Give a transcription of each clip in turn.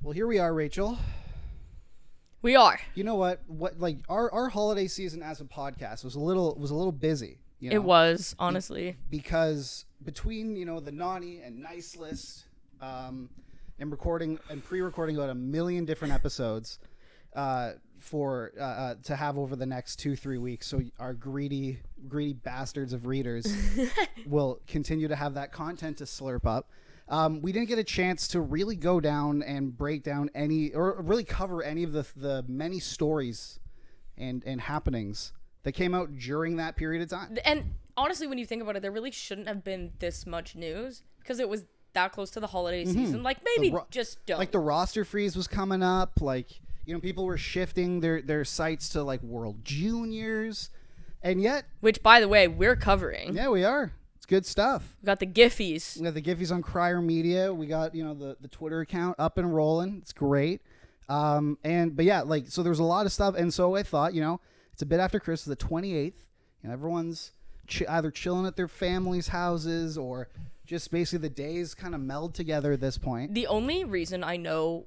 Well, here we are, Rachel. We are. You know what? Like our holiday season as a podcast was a little busy. You know? It was, honestly. Because between, the naughty and nice list, and recording and pre-recording about 1 million different episodes, for to have over the next 2-3 weeks, so our greedy bastards of readers will continue to have that content to slurp up. We didn't get a chance to really go down and break down any, or really cover any of the many stories and happenings that came out during that period of time. And honestly, when you think about it, there really shouldn't have been this much news because it was that close to the holiday season. Like, maybe just don't. Like, the roster freeze was coming up. Like, people were shifting their sights to, like, World Juniors. And yet... Which, by the way, we're covering. Yeah, we are. It's good stuff. We got the Giphies. We got the Giphies on Crier Media. We got, the Twitter account up and rolling. It's great. But yeah, like, so there's a lot of stuff. And so I thought, it's a bit after Christmas, the 28th. Everyone's either chilling at their families' houses or just basically the days kind of meld together at this point. The only reason I know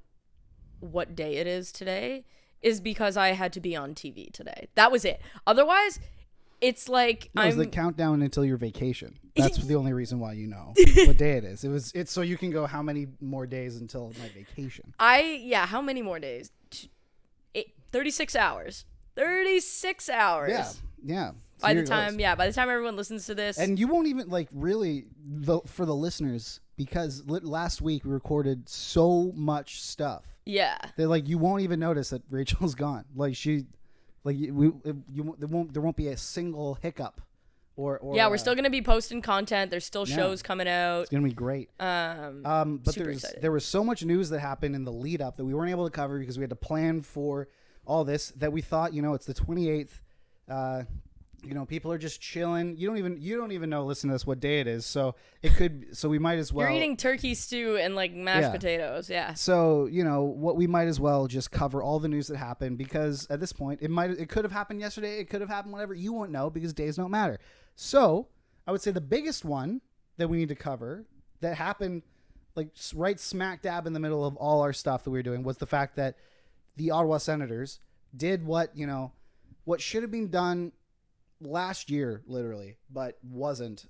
what day it is today is because I had to be on TV today. That was it. Otherwise, it's like it was the countdown until your vacation. That's the only reason why you know what day it is. It's so you can go, how many more days until my vacation? How many more days? 36 hours. 36 hours. Yeah. By the time everyone listens to this. And you won't even, like, really, for the listeners, because last week we recorded so much stuff. Yeah. That, like, you won't even notice that Rachel's gone. Like, there won't be a single hiccup. Or yeah, we're still going to be posting content. There's still shows coming out. It's going to be great. But there was so much news that happened in the lead up that we weren't able to cover because we had to plan for all this, that we thought, it's the 28th. People are just chilling. You don't even know, listen to this, what day it is. So we might as well. You're eating turkey stew and, like, mashed potatoes. Yeah. So, what we might as well just cover all the news that happened, because at this point it could have happened yesterday. It could have happened whenever. You won't know because days don't matter. So I would say the biggest one that we need to cover that happened, like, right smack dab in the middle of all our stuff that we were doing, was the fact that the Ottawa Senators did what should have been done last year, literally, but wasn't,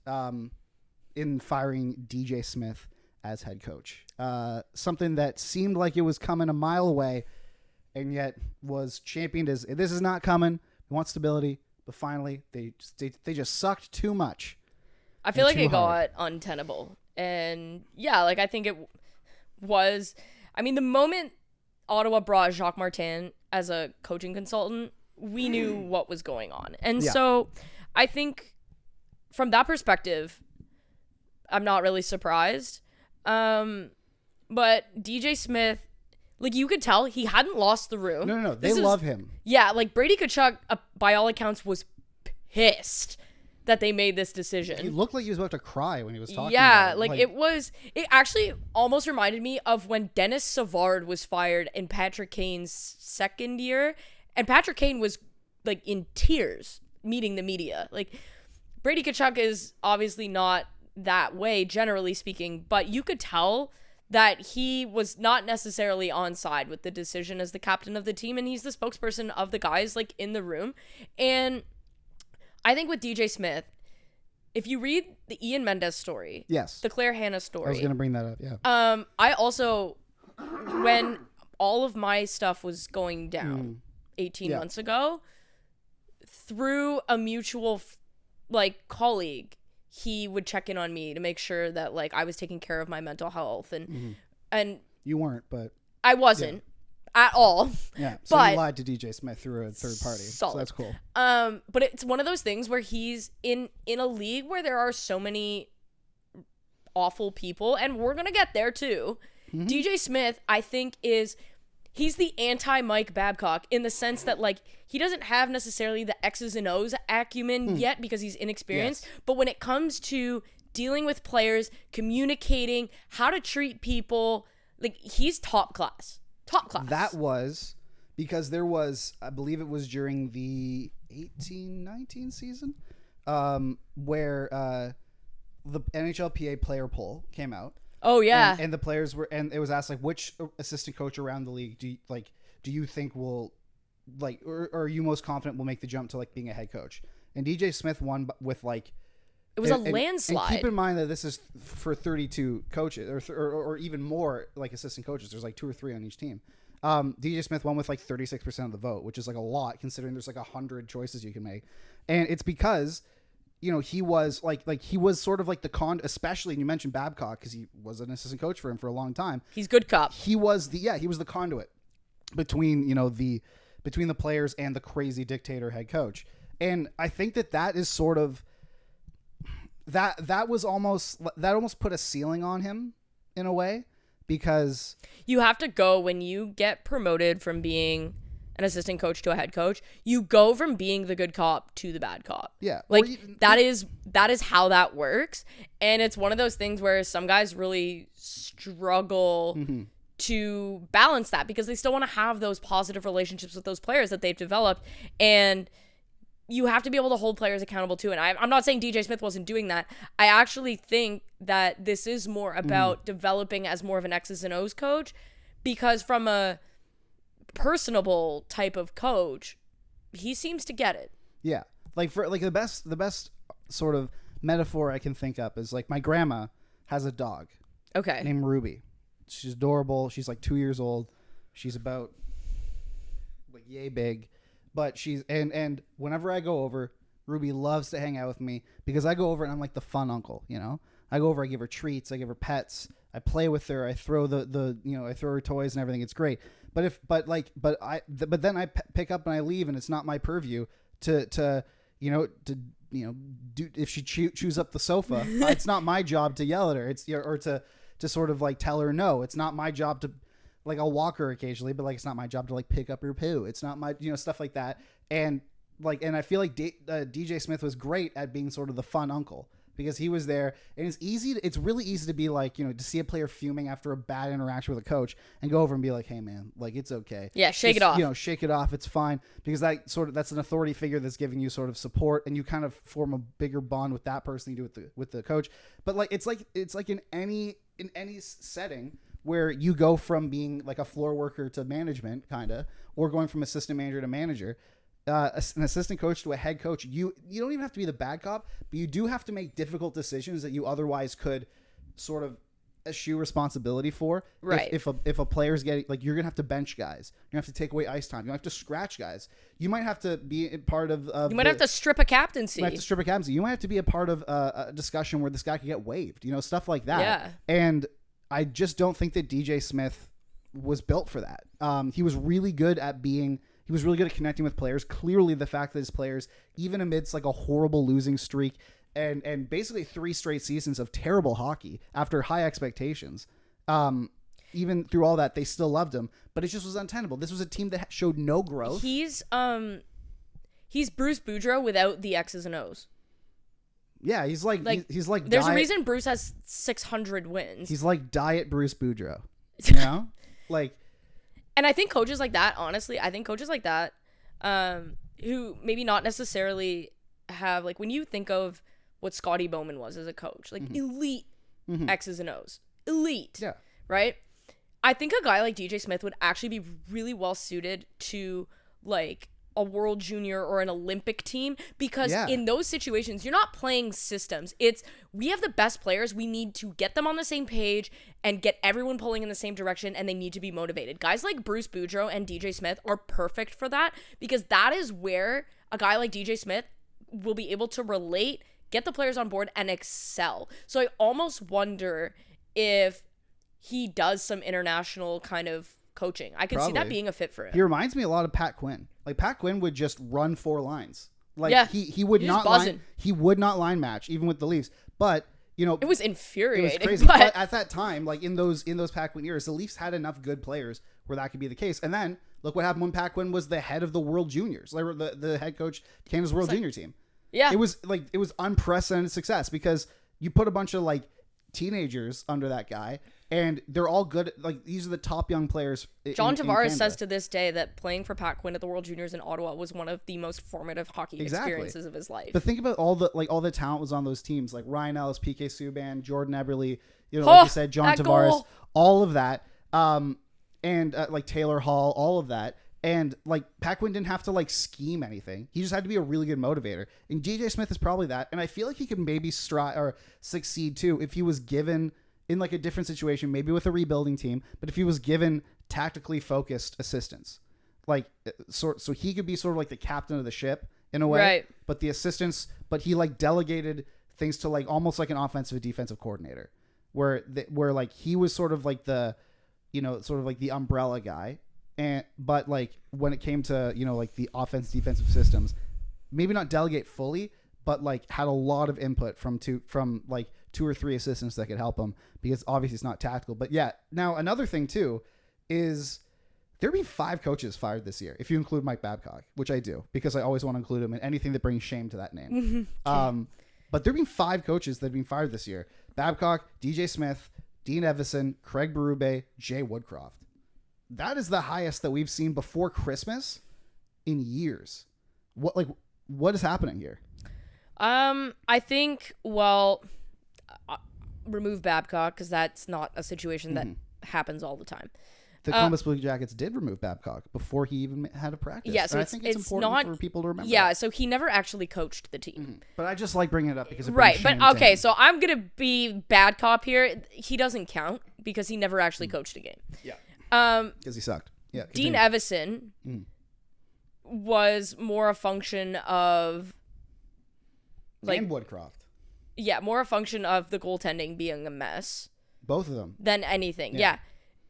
in firing DJ Smith as head coach. Something that seemed like it was coming a mile away, and yet was championed as, this is not coming. We want stability, but finally they just sucked too much. I feel like it got untenable. And yeah, like, I think it was, the moment Ottawa brought Jacques Martin as a coaching consultant, we knew what was going on. And so I think from that perspective, I'm not really surprised. But DJ Smith, like, you could tell he hadn't lost the room. No. They love him. Yeah, like, Brady Tkachuk, by all accounts, was pissed that they made this decision. He looked like he was about to cry when he was talking about it. It actually almost reminded me of when Dennis Savard was fired in Patrick Kane's second year. And Patrick Kane was, like, in tears meeting the media. Like, Brady Tkachuk is obviously not that way, generally speaking, but you could tell that he was not necessarily on side with the decision as the captain of the team, and he's the spokesperson of the guys, like, in the room. And I think with DJ Smith, if you read the Ian Mendes story, yes, the Claire Hanna story, I was going to bring that up, yeah. I also, when all of my stuff was going down 18 months ago, through a mutual colleague, he would check in on me to make sure that, like, I was taking care of my mental health, and you weren't, but I wasn't at all. Yeah, so but you lied to DJ Smith through a third party. Solid. So that's cool. But it's one of those things where he's in a league where there are so many awful people, and we're gonna get there too. DJ Smith, I think, he's the anti-Mike Babcock in the sense that, like, he doesn't have necessarily the X's and O's acumen yet because he's inexperienced. Yes. But when it comes to dealing with players, communicating, how to treat people, like, he's top class. Top class. That was because there was, I believe it was during the 18-19 season, where the NHLPA player poll came out. Oh yeah. And the players were, and it was asked like, which assistant coach around the league do you think will like, or are you most confident will make the jump to like being a head coach? And DJ Smith won with like, it was a landslide. And keep in mind that this is for 32 coaches or even more like assistant coaches. There's like 2 or 3 on each team. DJ Smith won with like 36% of the vote, which is like a lot considering there's like 100 choices you can make. And it's because, you know, he was he was sort of like the especially, and you mentioned Babcock because he was an assistant coach for him for a long time. He's good cop. He was the conduit between, you know, between the players and the crazy dictator head coach. And I think that is sort of that almost put a ceiling on him in a way, because you have to go when you get promoted from being an assistant coach to a head coach, you go from being the good cop to the bad cop. Yeah. Like that is how that works. And it's one of those things where some guys really struggle to balance that because they still want to have those positive relationships with those players that they've developed. And you have to be able to hold players accountable too. And I'm not saying DJ Smith wasn't doing that. I actually think that this is more about developing as more of an X's and O's coach, because from a personable type of coach, he seems to get it. Yeah. Like for like the best sort of metaphor I can think up is like my grandma has a dog. Okay. Named Ruby. She's adorable. She's like 2 years old. She's about like yay big. But she's and whenever I go over, Ruby loves to hang out with me because I go over and I'm like the fun uncle, you know. I go over, I give her treats, I give her pets, I play with her, I throw I throw her toys and everything. It's great. But then I pick up and I leave and it's not my purview to do if she chews up the sofa. It's not my job to yell at her. It's or to sort of like tell her no. It's not my job to. Like I'll walk her occasionally, but like it's not my job to like pick up her poo. It's not my, you know, stuff like that. And I feel like DJ Smith was great at being sort of the fun uncle because he was there. And it's really easy to be like, you know, to see a player fuming after a bad interaction with a coach and go over and be like, hey man, like it's okay. Yeah, shake it off. You know, shake it off. It's fine, because that's an authority figure that's giving you sort of support, and you kind of form a bigger bond with that person you do with the coach. But like it's like in any setting where you go from being like a floor worker to management, kind of, or going from assistant manager to manager, an assistant coach to a head coach, you don't even have to be the bad cop, but you do have to make difficult decisions that you otherwise could sort of eschew responsibility for. Right. If a player's getting, like, you're going to have to bench guys. You're going to have to take away ice time. You have to scratch guys. You might have to be part of you might have to strip a captaincy. You might have to strip a captaincy. You might have to be a part of a discussion where this guy could get waived, you know, stuff like that. Yeah. And I just don't think that DJ Smith was built for that. He was really good at connecting with players. Clearly the fact that his players, even amidst like a horrible losing streak and basically 3 straight seasons of terrible hockey after high expectations, even through all that, they still loved him, but it just was untenable. This was a team that showed no growth. He's Bruce Boudreau without the X's and O's. Yeah, he's like there's a reason Bruce has 600 wins. He's like diet Bruce Boudreau, you know? Like, and I think coaches like that, honestly, who maybe not necessarily have, like, when you think of what Scotty Bowman was as a coach, like elite X's and O's, elite, yeah, right? I think a guy like DJ Smith would actually be really well suited to like a World Junior or an Olympic team, because in those situations you're not playing systems. It's, we have the best players, we need to get them on the same page and get everyone pulling in the same direction, and they need to be motivated. Guys like Bruce Boudreau and DJ Smith are perfect for that, because that is where a guy like DJ Smith will be able to relate, get the players on board, and excel. So I almost wonder if he does some international kind of coaching. I could see that being a fit for him. He reminds me a lot of Pat Quinn. Like, Pat Quinn would just run 4 lines. Like, he would not line match even with the Leafs. But, you know, it was infuriating. It was crazy. But at that time, like in those Pat Quinn years, the Leafs had enough good players where that could be the case. And then look what happened when Pat Quinn was the head of the World Juniors, like the head coach of Canada's World Junior team. Yeah, it was unprecedented success, because you put a bunch of like teenagers under that guy, and they're all good. Like, these are the top young players. John Tavares says to this day that playing for Pat Quinn at the World Juniors in Ottawa was one of the most formative hockey experiences of his life. But think about all the talent was on those teams, like Ryan Ellis, PK Subban, Jordan Eberle, like you said, John that Tavares, goal. all of that, and like Taylor Hall, all of that. And like Pat Quinn didn't have to like scheme anything. He just had to be a really good motivator. And DJ Smith is probably that. And I feel like he could maybe succeed too if he was given in like a different situation, maybe with a rebuilding team, but if he was given tactically focused assistance, like so he could be sort of like the captain of the ship in a way, Right. but the assistants, but he like delegated things to like almost like an offensive defensive coordinator where like he was sort of like the, sort of like the umbrella guy. But like when it came to, like the offense defensive systems, maybe not delegate fully, but like had a lot of input from two or three assistants that could help him, because obviously it's not tactical. But yeah, now another thing too is there'll be 5 coaches fired this year if you include Mike Babcock, which I do because I always want to include him in anything that brings shame to that name. But there'll be 5 coaches that have been fired this year: Babcock, DJ Smith, Dean Evison, Craig Berube, Jay Woodcroft. That is the highest that we've seen before Christmas in years. What is happening here? I think, remove Babcock because that's not a situation that happens all the time. The Columbus Blue Jackets did remove Babcock before he even had a practice. Yeah, so and I think it's important not, for people to remember. Yeah, that. so he never actually coached the team. But I just like bringing it up because it Right, brings but shame to okay, him. so I'm going to be bad cop here. He doesn't count because he never actually coached a game. Yeah. Um, Because he sucked. Yeah. Dean continue. Evison was more a function of and Woodcroft. more a function of the goaltending being a mess Both of them. than anything. Yeah.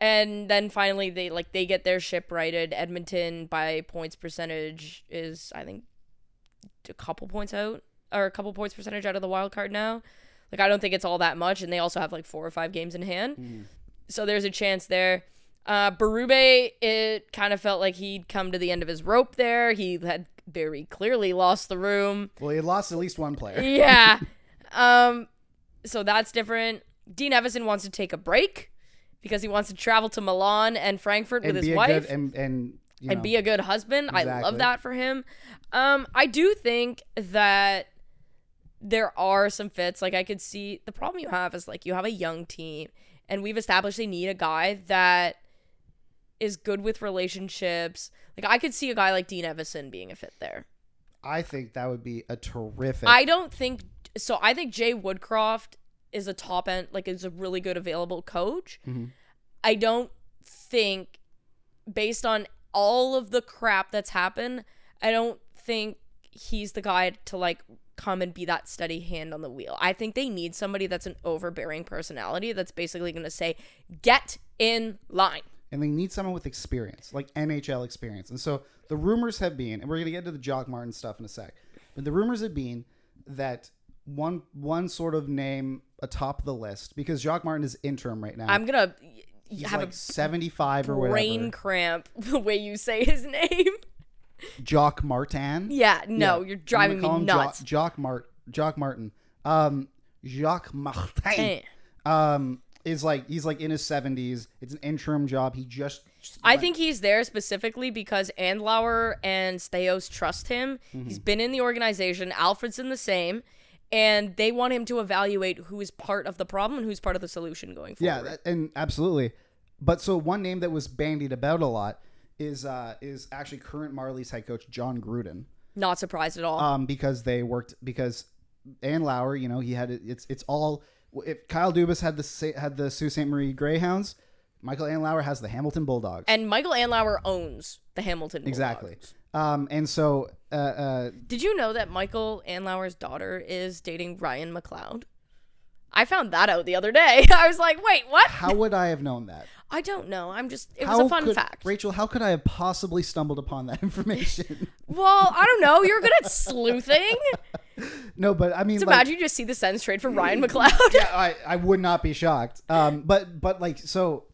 And then finally they get their ship righted. Edmonton by points percentage is, I think, a couple points percentage out of the wild card now. Like, I don't think it's all that much, and they also have like 4 or 5 games in hand. So there's a chance there. Berube, it kind of felt like he'd come to the end of his rope there. He had very clearly lost the room. Well, he had lost at least one player. Yeah. So that's different. Dean Evison wants to take a break because he wants to travel to Milan and Frankfurt with his wife and be a good husband. I love Exactly. that for him. I do think that there are some fits. Like, I could see the problem you have is like you have a young team, and we've established they need a guy that is good with relationships. Like, I could see a guy like Dean Evison being a fit there. I think that would be a terrific. I think Jay Woodcroft is a top end, like, is a really good available coach. I don't think, based on all of the crap that's happened, I don't think he's the guy to like come and be that steady hand on the wheel. I think they need somebody that's an overbearing personality that's basically going to say, get in line. And they need someone with experience, like NHL experience. And so the rumors have been, and we're going to get to the Jock Martin stuff in a sec, but the rumors have been that one sort of name atop the list, because Jock Martin is interim right now. I'm going to have like a 75 or whatever. brain cramp the way you say his name. Jock Martin. Yeah, no, you're driving me nuts. Jock Martin. Jacques Martin. Is like, he's like in his 70s. It's an interim job. He just I think he's there specifically because Andlauer and Steos trust him. He's been in the organization. Alfredson the same. And they want him to evaluate who is part of the problem and who's part of the solution going forward. Yeah, and absolutely. But so one name that was bandied about a lot is actually current Marlies head coach John Gruden. Not surprised at all. Because Andlauer, he had it's all. If Kyle Dubas had the Sault Ste. Marie Greyhounds, Michael Andlauer has the Hamilton Bulldogs. And Michael Andlauer owns the Hamilton Bulldogs. Exactly. And so did you know that Michael Andlauer's daughter is dating Ryan McLeod? I found that out the other day. I was like, wait, what? How would I have known that? I don't know. It was a fun fact. Rachel, how could I have possibly stumbled upon that information? Well, I don't know. You're good at sleuthing. No, but I mean, Just imagine you just see the sends trade for Ryan McLeod. Yeah, I would not be shocked. But like, so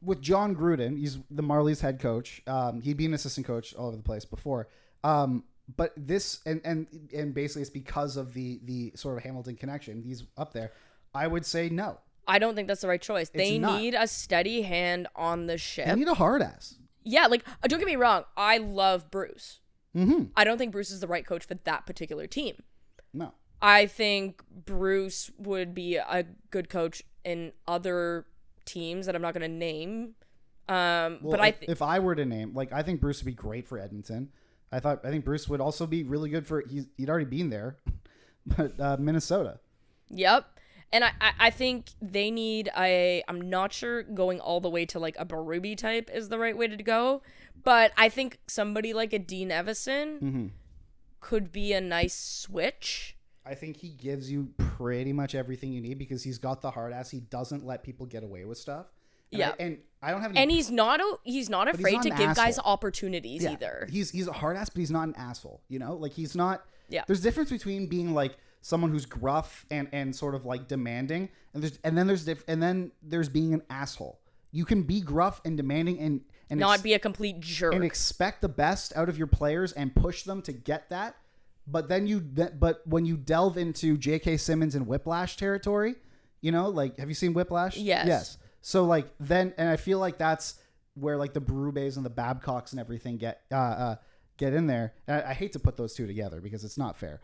with John Gruden, he's the Marlies head coach. He'd be an assistant coach all over the place before. But this and basically it's because of the sort of Hamilton connection. He's up there. I would say no. I don't think that's the right choice. They not. need a steady hand on the ship. They need a hard ass. Yeah, like, don't get me wrong. I love Bruce. I don't think Bruce is the right coach for that particular team. No. I think Bruce would be a good coach in other teams that I'm not going to name. Well, But if I were to name, like, I think Bruce would be great for Edmonton. I think Bruce would also be really good for. He'd already been there, but Minnesota. Yep. And I think they need I'm not sure going all the way to like a Berube type is the right way to go, but I think somebody like a Dean Evison could be a nice switch. I think he gives you pretty much everything you need because he's got the hard ass. He doesn't let people get away with stuff. And Yeah. and I don't have any. And he's not afraid not to an give guys asshole. opportunities either. He's a hard ass, but he's not an asshole. You know, like he's not. Yeah. There's a difference between being like someone who's gruff and sort of like demanding, and then there's being an asshole. You can be gruff and demanding and Not be a complete jerk. and expect the best out of your players and push them to get that. But but when you delve into J.K. Simmons and Whiplash territory, you know, like, have you seen Whiplash? Yes. Yes. So like then, and I feel like that's where like the Berubes and the Babcocks and everything get in there. And I hate to put those two together because it's not fair.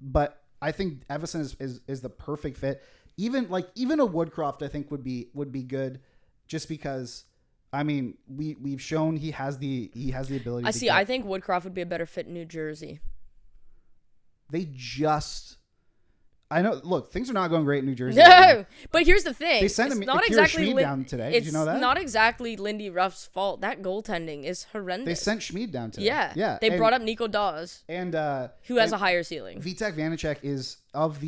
But I think Evison is the perfect fit. Even a Woodcroft I think would be good, just because. I mean, we've shown he has the ability. I think Woodcroft would be a better fit in New Jersey. I know. Look, things are not going great in New Jersey. No, but here's the thing. They sent it's him not Akira exactly Schmid down today. Did you know that? It's not exactly Lindy Ruff's fault. That goaltending is horrendous. They sent Schmid down today. Yeah. They brought up Nico Dawes, and who has a higher ceiling. Vitek Vanacek is of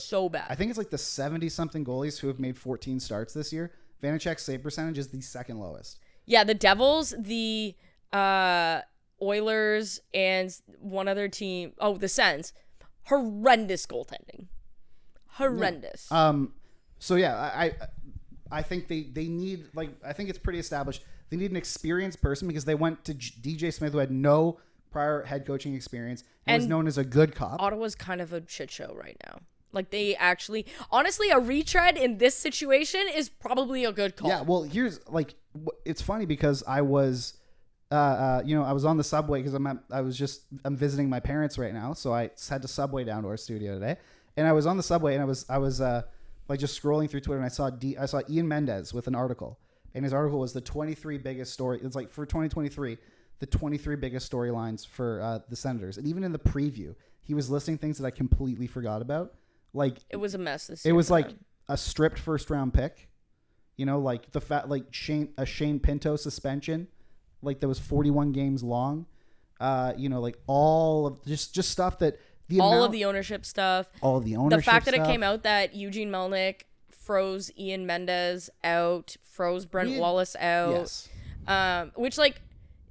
So bad. I think it's like the 70-something goalies who have made 14 starts this year. Vanacek's save percentage is the second lowest. Yeah, the Devils, the Oilers, and one other team. Oh, the Sens. Horrendous goaltending. Horrendous. So yeah, I think they need, like, I think it's pretty established. They need an experienced person because they went to DJ Smith, who had no prior head coaching experience and was known as a good cop. Ottawa's kind of a shit show right now. Like, they actually, honestly, a retread in this situation is probably a good call. Yeah, well, here's, like, it's funny because I was, I was on the subway because I'm visiting my parents right now, so I had to subway down to our studio today, and I was on the subway and I was like just scrolling through Twitter and I saw Ian Mendez with an article, and his article was the 23 biggest story. It's like for 2023, the 23 biggest storylines for the Senators, and even in the preview, he was listing things that I completely forgot about. Like, it was a mess this year. It was like a stripped first round pick, like Shane Pinto suspension, like that was 41 games long, like all of just stuff that all of the ownership stuff, the fact that it came out that Eugene Melnyk froze Ian Mendez out, froze Brent Wallace out, yes. Which, like,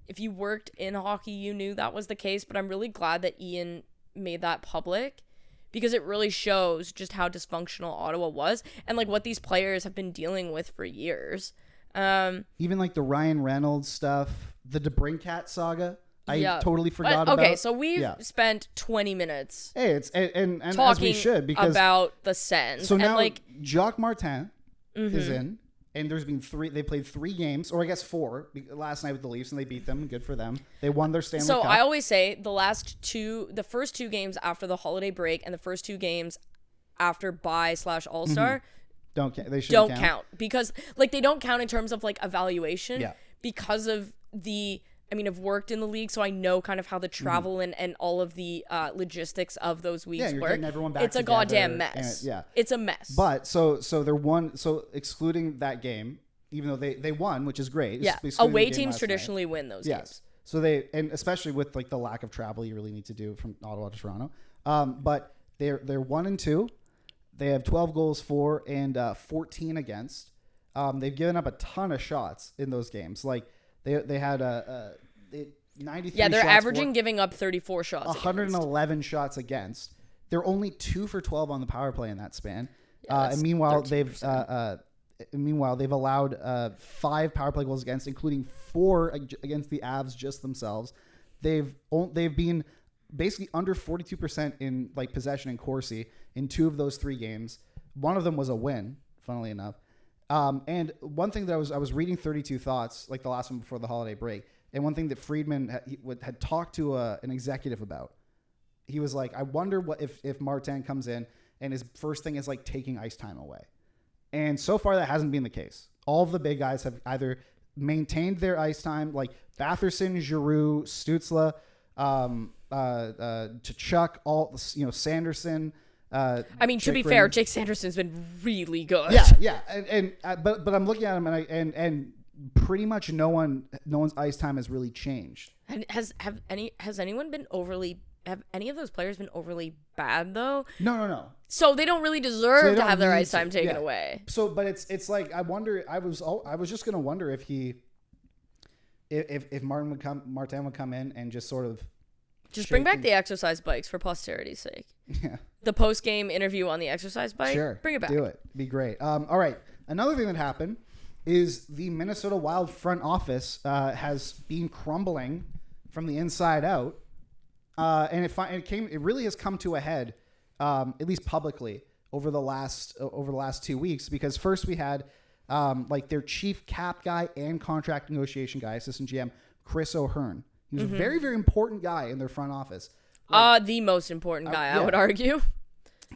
if you worked in hockey, you knew that was the case. But I'm really glad that Ian made that public, because it really shows just how dysfunctional Ottawa was and like what these players have been dealing with for years. Even like the Ryan Reynolds stuff, the DeBrincat saga, I totally forgot about. Okay, so we've spent 20 minutes. Hey, it's and talking as we should, because about the Sens. So now, and like, Jacques Martin is in. And there's been they played 3 games, or I guess 4 last night with the Leafs, and they beat them. Good for them. They won their Stanley Cup. So I always say the first 2 games after the holiday break and the first 2 games after bye/All-Star don't count, because like they don't count in terms of like evaluation. Yeah. Because of I've worked in the league, so I know kind of how the travel and all of the logistics of those weeks you're work. getting everyone back it's a together, goddamn mess. It's a mess. But so they're one. So excluding that game, even though they won, which is great. Yeah, away teams traditionally win those games. So and especially with like the lack of travel you really need to do from Ottawa to Toronto. But they're 1-2. They have 12 goals for and 14 against. They've given up a ton of shots in those games. Like they had 93. Yeah, they're shots averaging giving up 34 shots. 111 shots against. They're only 2 for 12 on the power play in that span. Yeah, and meanwhile, they've allowed 5 power play goals against, including 4 against the Avs just themselves. They've been basically under 42% in like possession in Corsi in 2 of those 3 games. One of them was a win, funnily enough. And one thing that I was reading 32 Thoughts, like the last one before the holiday break, and one thing that Friedman had talked to an executive about. He was like, I wonder what if Martin comes in and his first thing is like taking ice time away. And so far, that hasn't been the case. All of the big guys have either maintained their ice time, like Batherson, Giroux, Stützle, Tkachuk, Sanderson. I mean, to be fair, Jake Sanderson's been really good. Yeah, but I'm looking at him and pretty much no one's ice time has really changed. And has anyone been overly? Have any of those players been overly bad though? No. So they don't really deserve to have their ice time taken away. So, but it's like I wonder. I was just gonna wonder if Martin would come in and just sort of just bring back the exercise bikes for posterity's sake. Yeah. The post game interview on the exercise bike. Sure. Bring it back. Do it. Be great. All right. Another thing that happened is the Minnesota Wild front office has been crumbling from the inside out. And it really has come to a head, at least publicly, over the last 2 weeks. Because first we had like their chief cap guy and contract negotiation guy, assistant GM Chris O'Hearn. He was a very, very important guy in their front office. The most important guy, I would argue.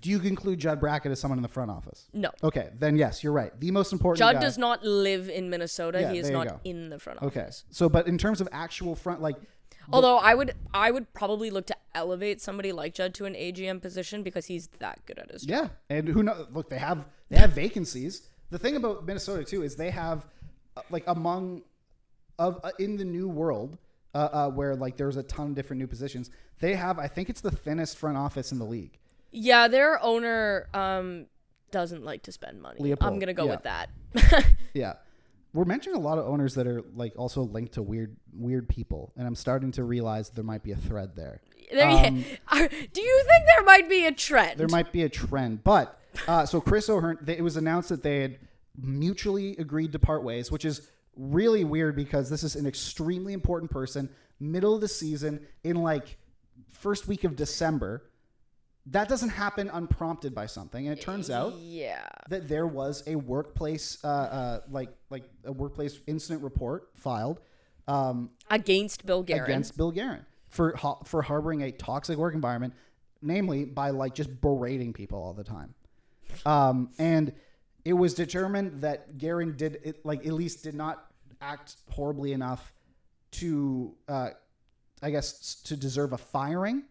Do you conclude Judd Brackett as someone in the front office? No. Okay, then yes, you're right. The most important Judd guy. does not live in Minnesota. Yeah, he is there you not go. in the front Okay, office. so but in terms of actual front, like. Although I would probably look to elevate somebody like Judd to an AGM position because he's that good at his job. Yeah, and who knows? Look, they have vacancies. The thing about Minnesota too is they have like in the new world where like there's a ton of different new positions. They have, I think it's the thinnest front office in the league. Yeah, their owner doesn't like to spend money. Leopold, I'm gonna go with that. Yeah. We're mentioning a lot of owners that are like also linked to weird people, and I'm starting to realize there might be a thread there. Do you think there might be a trend? There might be a trend, but so Chris O'Hearn, it was announced that they had mutually agreed to part ways, which is really weird because this is an extremely important person, middle of the season, in like first week of December. That doesn't happen unprompted by something, and it turns out that there was a workplace, like a workplace incident report filed against Bill Guerin for harboring a toxic work environment, namely by like just berating people all the time. And it was determined that Guerin did not act horribly enough to, I guess, to deserve a firing.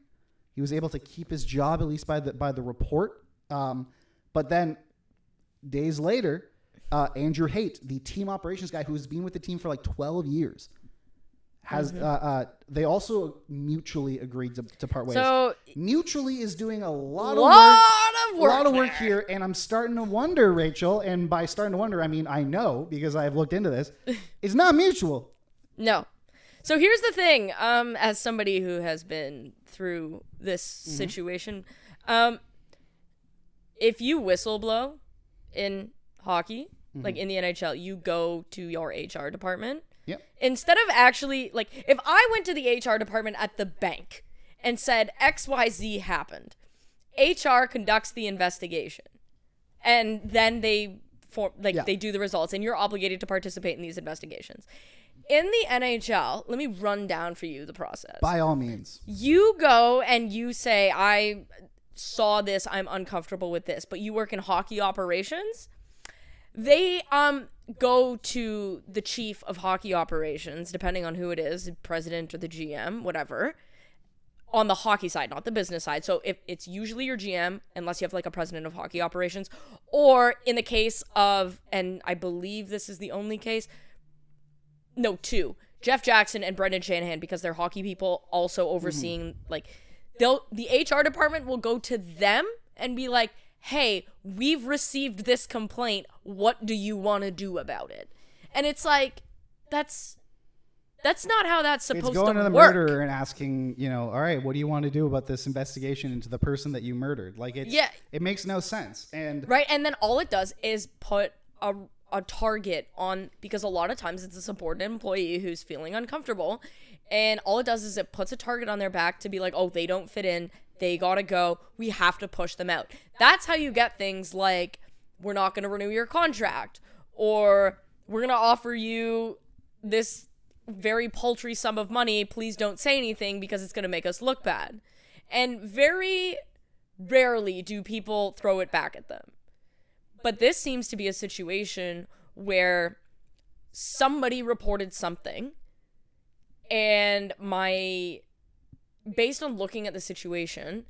He was able to keep his job, at least by the report. But then days later, Andrew Haight, the team operations guy who has been with the team for like 12 years, has they also mutually agreed to part ways. So mutually is doing a lot of work here, and I'm starting to wonder, Rachel, and by starting to wonder, I mean I know because I have looked into this. It's not mutual. No. So here's the thing, as somebody who has been through this situation, if you whistleblow in hockey, like in the NHL, you go to your HR department. Yep. Instead of actually, like, if I went to the HR department at the bank and said XYZ happened, HR conducts the investigation. And then they do the results, and you're obligated to participate in these investigations. In the NHL, let me run down for you the process. By all means. You go and you say, I saw this, I'm uncomfortable with this, but you work in hockey operations. They go to the chief of hockey operations, depending on who it is, the president or the GM, whatever, on the hockey side, not the business side. So if it's usually your GM, unless you have like a president of hockey operations, or in the case of, and I believe this is the only case, no, two, Jeff Jackson and Brendan Shanahan, because they're hockey people also overseeing, like, the HR department will go to them and be like, hey, we've received this complaint. What do you want to do about it? And it's like, that's not how that's supposed to work. It's going to the murderer and asking, all right, what do you want to do about this investigation into the person that you murdered? Like, it makes no sense. And right, and then all it does is put a target on, because a lot of times it's a subordinate employee who's feeling uncomfortable, and all it does is it puts a target on their back to be like, oh, they don't fit in, they gotta go, we have to push them out. That's how you get things like, we're not gonna renew your contract, or we're gonna offer you this very paltry sum of money, please don't say anything because it's gonna make us look bad. And very, rarely do people throw it back at them. But this seems to be a situation where somebody reported something, and based on looking at the situation,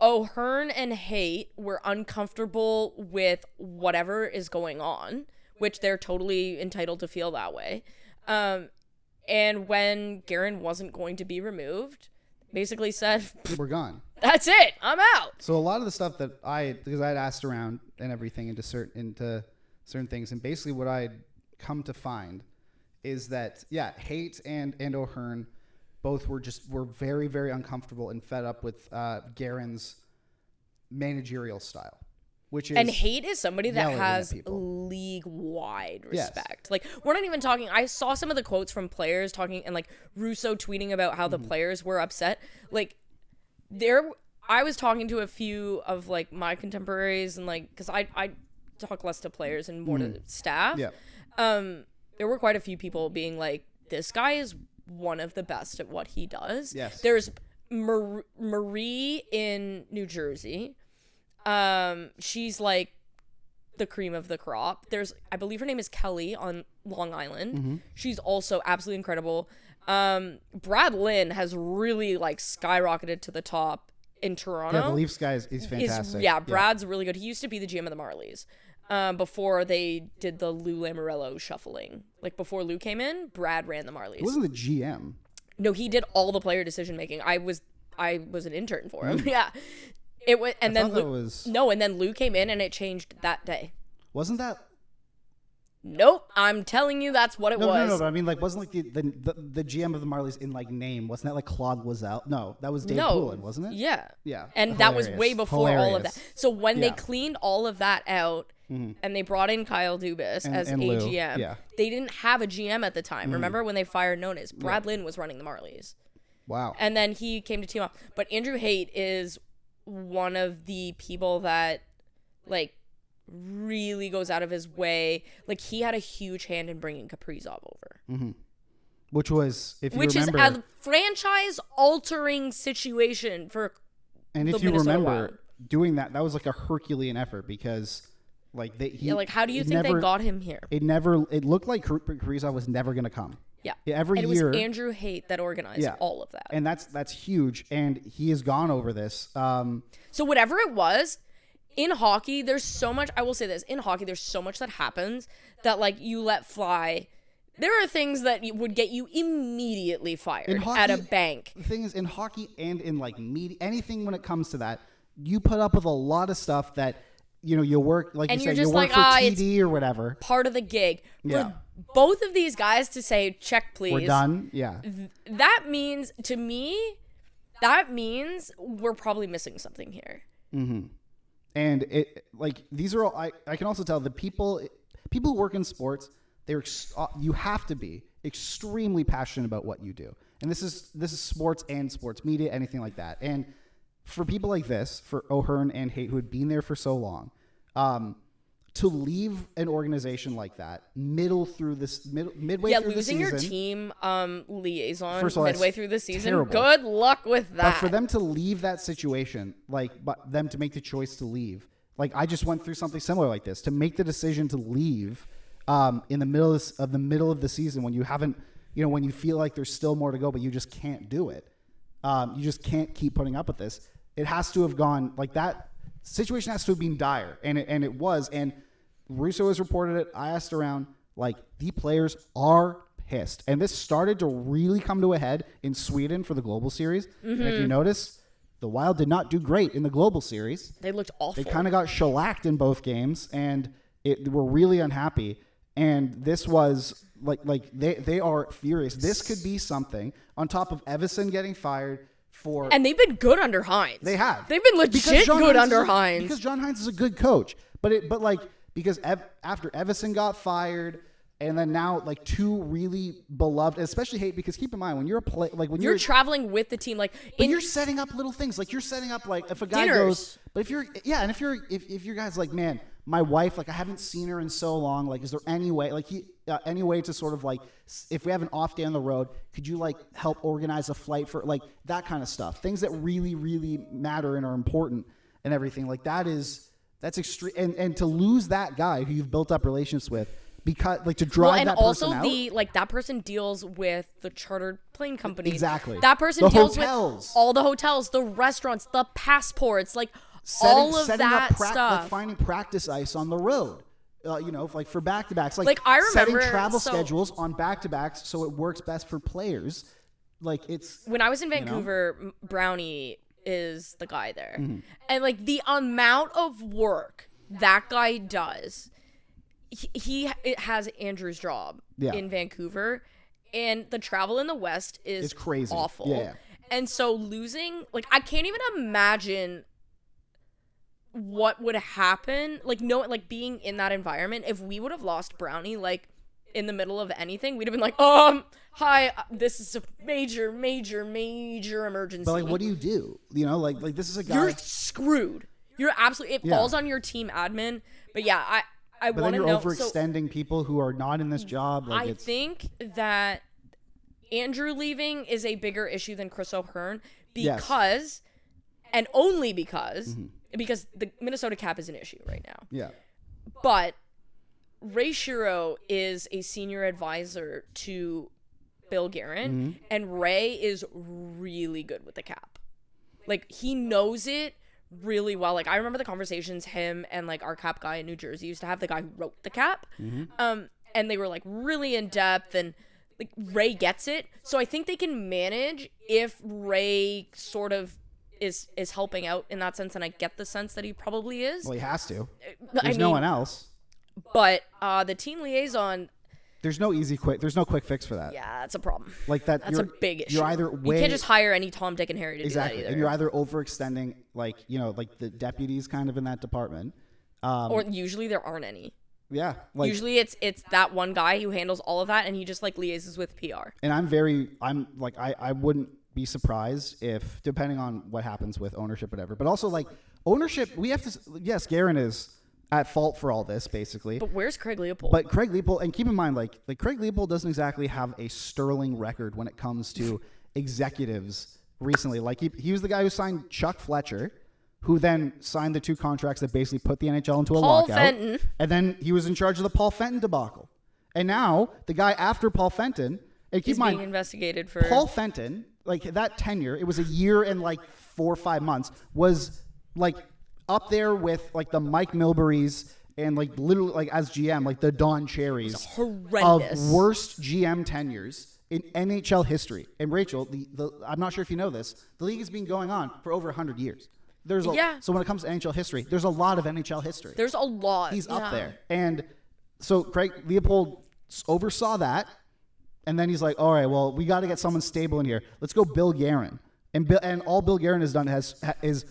O'Hearn and Haight were uncomfortable with whatever is going on, which they're totally entitled to feel that way. And when Guerin wasn't going to be removed, basically said, We're gone. That's it. I'm out. So a lot of the stuff that because I'd asked around and everything into certain things, and basically what I'd come to find is that, yeah, Haight and O'Hearn both were very, very uncomfortable and fed up with Guerin's managerial style, which is, and Haight is somebody that yelling at has people. league-wide Yes. respect. Like, we're not even talking. I saw some of the quotes from players talking, and like Russo tweeting about how the players were upset. Like, I was talking to a few of like my contemporaries, and like, because I talk less to players and more to staff. Yeah. There were quite a few people being like, this guy is one of the best at what he does. Yes. There's Marie in New Jersey. She's like the cream of the crop. I believe her name is Kelly on Long Island. She's also absolutely incredible. Brad Lynn has really like skyrocketed to the top in Toronto. Yeah, the Leafs guy is fantastic. Brad's really good. He used to be the GM of the Marlies. Before they did the Lou Lamoriello shuffling. Like, before Lou came in, Brad ran the Marlies. He wasn't the GM. No, he did all the player decision making. I was an intern for him. Yeah. It was, and then Lou came in and it changed that day. Wasn't that? Nope, I'm telling you, that's what it was. No, but I mean, like, wasn't like the GM of the Marlies in like name? Wasn't that like Claude Loiselle? No, that was Dave Poulin, wasn't it? Yeah. Yeah. And that was way before all of that. So when they Yeah. cleaned all of that out and they brought in Kyle Dubas as and Lou, AGM, yeah. they didn't have a GM at the time. Remember when they fired Nonis? Brad Lynn was running the Marlies. Wow. And then he came to team up. But Andrew Haight is one of the people that, like, really goes out of his way. Like, he had a huge hand in bringing Kaprizov over. Which was, if you Which remember, is a franchise-altering situation for and the if you Minnesota remember Wild. doing that was like a Herculean effort because, like, like, how do you think they got him here? It looked like Kaprizov was never going to come. Yeah. Every and year. It was Andrew Haight that organized all of that. And that's huge. And he has gone over this. So whatever it was, in hockey, there's so much, I will say this, in hockey, there's so much that happens that, like, you let fly. There are things that would get you immediately fired hockey, at a bank. The thing is, in hockey and in, like, media, anything when it comes to that, you put up with a lot of stuff that, you know, you work, like and you you're said, just you work like, for TD or whatever. Part of the gig. Yeah. For both of these guys to say, check, please. We're done. Yeah. That means, to me, we're probably missing something here. And it, like, these are all, I can also tell the people who work in sports, you have to be extremely passionate about what you do. And this is sports and sports media, anything like that. And for people like this, for O'Hearn and Haight, who had been there for so long, to leave an organization like that midway through the season. Losing your team liaison First of all, midway through the season. terrible. Good luck with that. But for them to leave that situation, but them to make the choice to leave, like, I just went through something similar like this, to make the decision to leave in the middle of the season when you haven't, you know, when you feel like there's still more to go, but you just can't do it. You just can't keep putting up with this. It has to have gone, like, that situation has to have been dire, and it was. And Russo has reported it. I asked around, like, the players are pissed. And this started to really come to a head in Sweden for the Global Series. And if you notice, the Wild did not do great in the Global Series. They looked awful. They kind of got shellacked in both games, and were really unhappy. And this was, like they are furious. This could be something on top of Evason getting fired for... And they've been good under Hines. They have. They've been legit good under Hines. Because John Hines is a good coach. Because after Evason got fired, and then now, like, two really beloved, especially Haight, because keep in mind, when you're you're traveling with the team, like, you're setting up little things, like, you're setting up, like, if a guy dinners. goes, but if your guy's like, man, my wife, like I haven't seen her in so long. Like, is there any way, like any way to sort of like, if we have an off day on the road, could you like help organize a flight for like that kind of stuff? Things that really, really matter and are important and everything. Like that's extreme. And to lose that guy who you've built up relationships with, because like to drive that person out. And also that person deals with the chartered plane companies. Exactly. That person the deals hotels. with all the hotels, the restaurants, the passports, like all of that stuff. Like finding practice ice on the road. Like for back-to-backs. Like I remember setting travel schedules on back-to-backs so it works best for players. Like it's when I was in Vancouver, Brownie is the guy there, and like the amount of work that guy does. It has Andrew's job in Vancouver, and the travel in the West is crazy. Awful. Yeah. And so losing, like, I can't even imagine what would happen, like, being in that environment. If we would have lost Brownie, like, in the middle of anything, we'd have been like, hi, this is a major emergency. But like, what do you do? Like this is a guy. You're screwed. You're absolutely. It falls on your team admin. But yeah, I but want then to you're know. overextending people who are not in this job. Like I think that Andrew leaving is a bigger issue than Chris O'Hearn because, and only because the Minnesota cap is an issue right now. Yeah. But Ray Shero is a senior advisor to Bill Guerin, and Ray is really good with the cap. Like, he knows it really well. Like, I remember the conversations him and like our cap guy in New Jersey used to have, the guy who wrote the cap, and they were like really in depth, and like Ray gets it. So I think they can manage if Ray sort of is helping out in that sense, and I get the sense that he probably is. Well, he has to. There's no one else. But the team liaison, there's no quick fix for that. yeah, that's a problem. Like that, That's a big issue. You're either you can't just hire any Tom, Dick, and Harry to do that either. And you're either overextending, like like the deputies kind of in that department, or usually there aren't any. Yeah, like usually it's that one guy who handles all of that, and he just like liaises with PR. And I wouldn't be surprised if, depending on what happens with ownership, whatever. But also like ownership, we have to. Yes, Guerin is at fault for all this, basically. But where's Craig Leopold? But Craig Leopold, and keep in mind, like Craig Leopold doesn't exactly have a sterling record when it comes to executives recently. Like he was the guy who signed Chuck Fletcher, who then signed the two contracts that basically put the NHL into a lockout. Fenton. And then he was in charge of the Paul Fenton debacle. And now the guy after Paul Fenton, and keep in mind, being investigated for Paul Fenton, like that tenure, it was a year and like 4 or 5 months, was like up there with like the Mike Milburys and like literally like as GM, like the Don Cherries horrendous of worst GM tenures in NHL history. And Rachel, the I'm not sure if you know this, the league has been going on for over 100 years. So when it comes to NHL history, there's a lot of NHL history. There's a lot. He's up there. And so Craig Leopold oversaw that, and then he's like, all right, well, we got to get someone stable in here. Let's go Bill Guerin. And all Bill Guerin has done is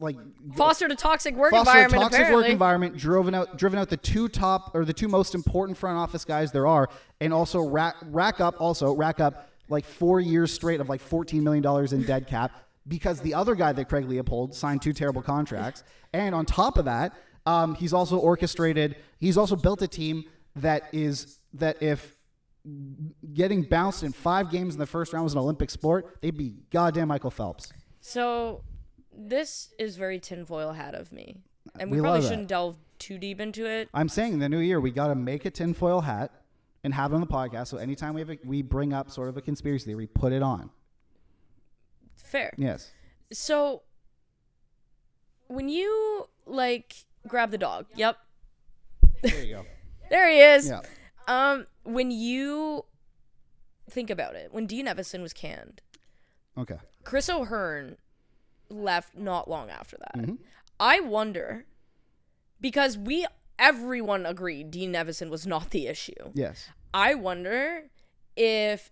like fostered a toxic work environment. Work environment, driven out the two most important front office guys there are, and also rack up like 4 years straight of like $14 million in dead cap, because the other guy that Craig Leopold signed 2 terrible contracts, and on top of that, he's also built a team that if getting bounced in 5 games in the first round was an Olympic sport, they'd be goddamn Michael Phelps. So this is very tinfoil hat of me, and we We probably love shouldn't delve too deep into it. I'm saying in the new year, we got to make a tinfoil hat and have it on the podcast. So anytime we bring up sort of a conspiracy theory, put it on. Fair. Yes. So when you like grab the dog, yep. There you go. There he is. Yeah. When you think about it, when Dean Evason was canned, Okay. Chris O'Hearn left not long after that. Mm-hmm. I wonder, because everyone agreed Dean Evason was not the issue. Yes. I wonder if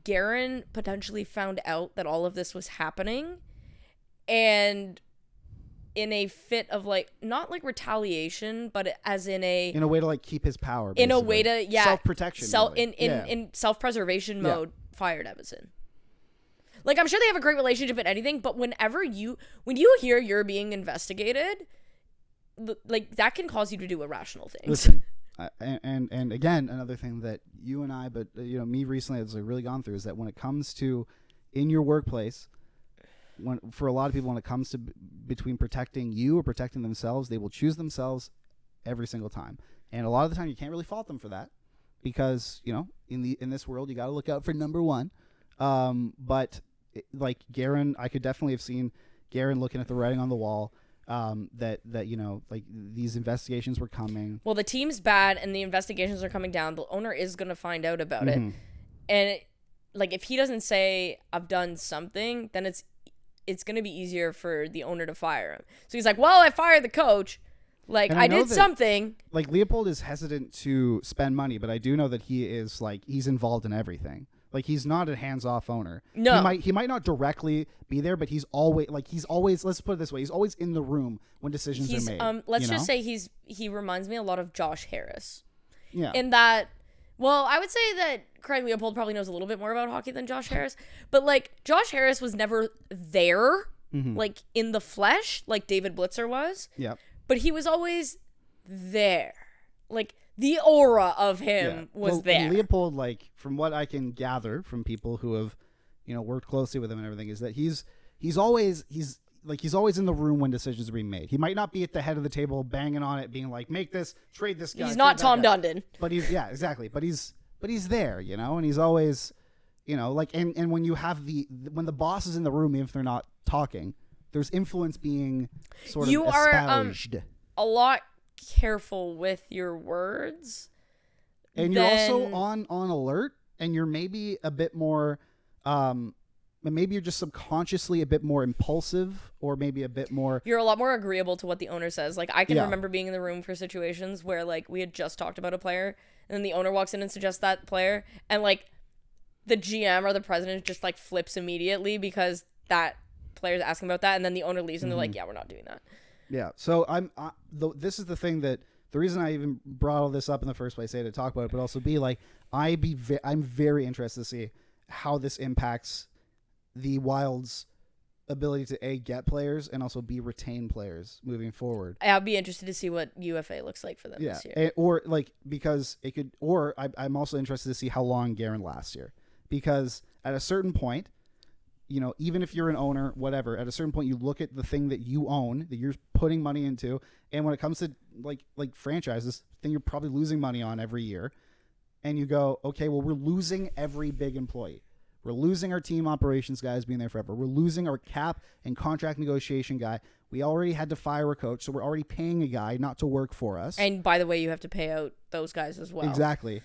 Guerin potentially found out that all of this was happening, and in a fit of like, not like retaliation, but as in a way to like keep his power. In a way to self-protection. In self-preservation mode, fired Evason. Like, I'm sure they have a great relationship and anything, but when you hear you're being investigated, like that can cause you to do irrational things. Listen, and again, another thing that you and I, but me recently has really gone through is that when it comes to in your workplace, for a lot of people, when it comes to between protecting you or protecting themselves, they will choose themselves every single time. And a lot of the time, you can't really fault them for that because in this world, you got to look out for number one. But like Guerin, I could definitely have seen Guerin looking at the writing on the wall. That like these investigations were coming. Well, the team's bad and the investigations are coming down. The owner is going to find out about it. And like if he doesn't say I've done something, then it's going to be easier for the owner to fire him. So he's like, well, I fired the coach. Like I did something. Like Leopold is hesitant to spend money, but I do know that he is he's involved in everything. Like he's not a hands-off owner. No, he might not directly be there, but he's always let's put it this way, he's always in the room when decisions are made. Let's just say he reminds me a lot of Josh Harris. Yeah. In that, well, I would say that Craig Leopold probably knows a little bit more about hockey than Josh Harris, but like Josh Harris was never there, like in the flesh, like David Blitzer was. Yeah. But he was always there, like. The aura of him was there. Leopold, like from what I can gather from people who have, worked closely with him and everything, is that he's always in the room when decisions are being made. He might not be at the head of the table banging on it, being like, "Make this, trade this guy." He's not Tom Dundon. But exactly. But he's there, and he's always, and when you have when the boss is in the room, even if they're not talking, there's influence being sort of espoused. A lot careful with your words, and you're also on alert, and you're maybe a bit more maybe you're just subconsciously a bit more impulsive, or maybe a bit more, you're a lot more agreeable to what the owner says. Like I can remember being in the room for situations where like we had just talked about a player and then the owner walks in and suggests that player, and like the GM or the president just like flips immediately because that player's asking about that, and then the owner leaves and they're like, yeah, we're not doing that. Yeah, so this is the thing that the reason I even brought all this up in the first place, A, to talk about it, but also B, like I'm very interested to see how this impacts the Wild's ability to A, get players, and also B, retain players moving forward. I'll be interested to see what UFA looks like for them this year. I'm also interested to see how long Guerin lasts here, because at a certain point, even if you're an owner, whatever, at a certain point, you look at the thing that you own, that you're putting money into, and when it comes to like franchises, thing you're probably losing money on every year, and you go, okay, well, we're losing every big employee. We're losing our team operations guys being there forever. We're losing our cap and contract negotiation guy. We already had to fire a coach, so we're already paying a guy not to work for us. And by the way, you have to pay out those guys as well. Exactly.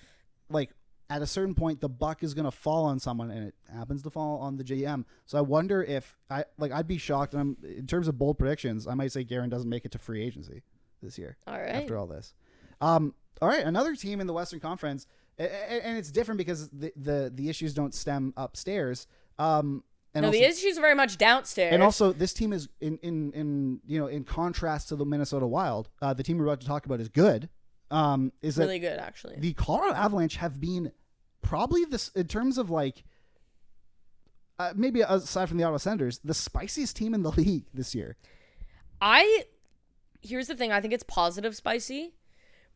Like, at a certain point, the buck is going to fall on someone, and it happens to fall on the GM. So I wonder if I'd be shocked. And in terms of bold predictions, I might say Guerin doesn't make it to free agency this year. All right. After all this, all right, another team in the Western Conference, and it's different because the issues don't stem upstairs. The issues are very much downstairs. And also, this team is in contrast to the Minnesota Wild. The team we're about to talk about is good. Is really good, actually. The Colorado Avalanche have been probably this, in terms of like maybe aside from the Ottawa Senators, the spiciest team in the league this year. Here's the thing, I think it's positive spicy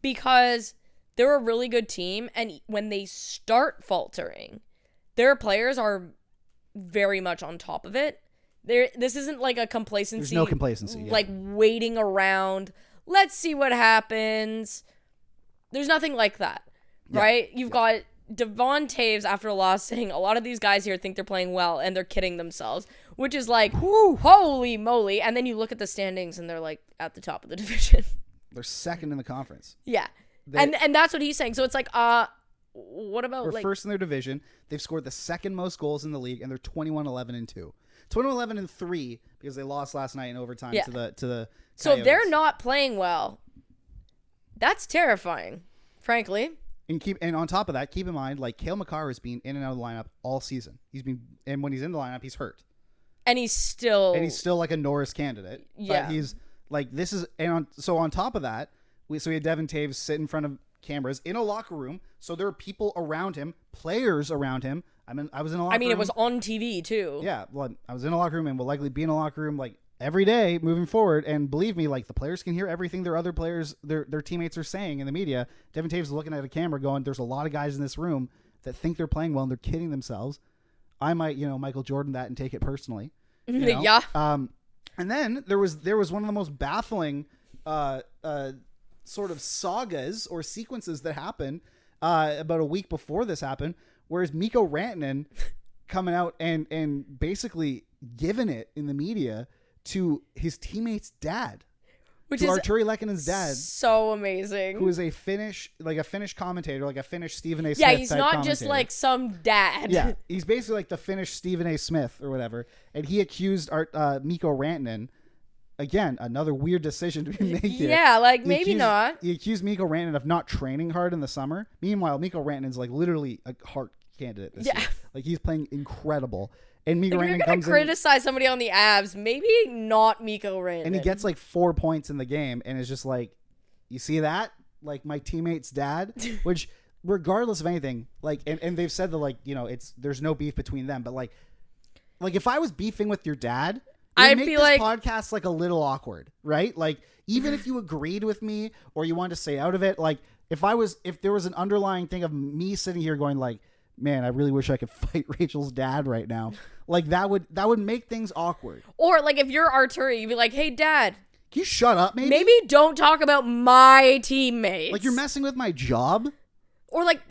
because they're a really good team, and when they start faltering, their players are very much on top of it. This isn't like a complacency. There's no complacency. Like waiting around. Let's see what happens. There's nothing like that, right? You've got Devon Toews after a loss saying a lot of these guys here think they're playing well and they're kidding themselves, which is like, holy moly. And then you look at the standings and they're like at the top of the division. They're second in the conference. Yeah. And that's what he's saying. So it's like, what about They're first in their division. They've scored the second most goals in the league, and they're 21-11-2. 21-11-3 because they lost last night in overtime to the So Coyotes. if they're not playing well, that's terrifying, frankly. And on top of that, keep in mind, like, Cale Makar has been in and out of the lineup all season. And when he's in the lineup, he's hurt. And he's still like a Norris candidate. Yeah. But he's like, this is, so on top of that, we had Devon Toews sit in front of cameras in a locker room. So there are people around him, players around him. I was in a locker room. It was on TV too. Yeah. Well, I was in a locker room and will likely be in a locker room like every day moving forward. And believe me, like the players can hear everything their other players, their teammates are saying in the media. Devin Taves is looking at a camera going, there's a lot of guys in this room that think they're playing well and they're kidding themselves. I might, Michael Jordan that and take it personally. Yeah. And then there was one of the most baffling sort of sagas or sequences that happened about a week before this happened, whereas Mikko Rantanen coming out and basically giving it in the media to his teammate's dad, which to is Artturi Lehkonen's dad, so amazing. who is a Finnish commentator, like a Finnish Stephen A. Smith. Yeah, he's type not just commentator. like some dad. Yeah, he's basically like the Finnish Stephen A. Smith or whatever, and he accused Mikko Rantanen. Again, another weird decision to be made here. Yeah, like He maybe accused- not. He accused Mikko Rantanen of not training hard in the summer. Meanwhile, Mikko Rantanen's like literally a Hart candidate this Yeah. year. Like he's playing incredible. And Mikko If you're Rantanen gonna comes in criticize somebody on the Avs, maybe not Mikko Rantanen. and he gets like 4 points in the game and is just like, you see that? Like my teammate's dad, which regardless of anything, like, and they've said that like, there's no beef between them, but like if I was beefing with your dad, it would I'd make be this like- podcast like a little awkward, right? Like even if you agreed with me or you wanted to stay out of it, like if there was an underlying thing of me sitting here going like, man, I really wish I could fight Rachel's dad right now. Like that would make things awkward. Or like if you're Arturi, you'd be like, "Hey, Dad, Can you shut up, maybe? maybe don't talk about my teammates." Like you're messing with my job. Or like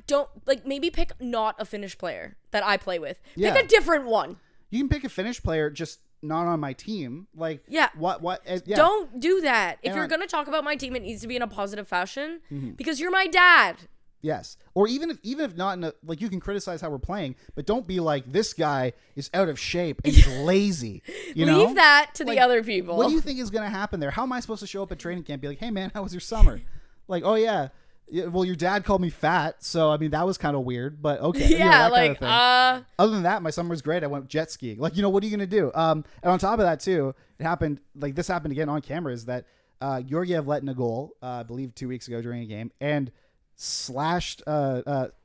maybe pick not a Finnish player that I play with. Yeah. Pick a different one. You can pick a Finnish player, just not on my team. Like Yeah. what? Yeah. Don't do that. If And you're on- gonna talk about my team, it needs to be in a positive fashion Mm-hmm. because you're my dad. Yes. Or even if not in a, like you can criticize how we're playing, but don't be like this guy is out of shape and he's lazy. You know? Leave that to Like, the other people. What do you think is going to happen there? How am I supposed to show up at training camp and be like, "Hey man, how was your summer?" Like, "Oh yeah. Well, your dad called me fat, so I mean that was kind of weird, but okay." yeah, that like kind of thing. Other than that, my summer was great. I went jet skiing. Like, what are you gonna do? And on top of that, too, this happened again on camera. Is that Georgiev let in a goal, I believe 2 weeks ago during a game, and slashed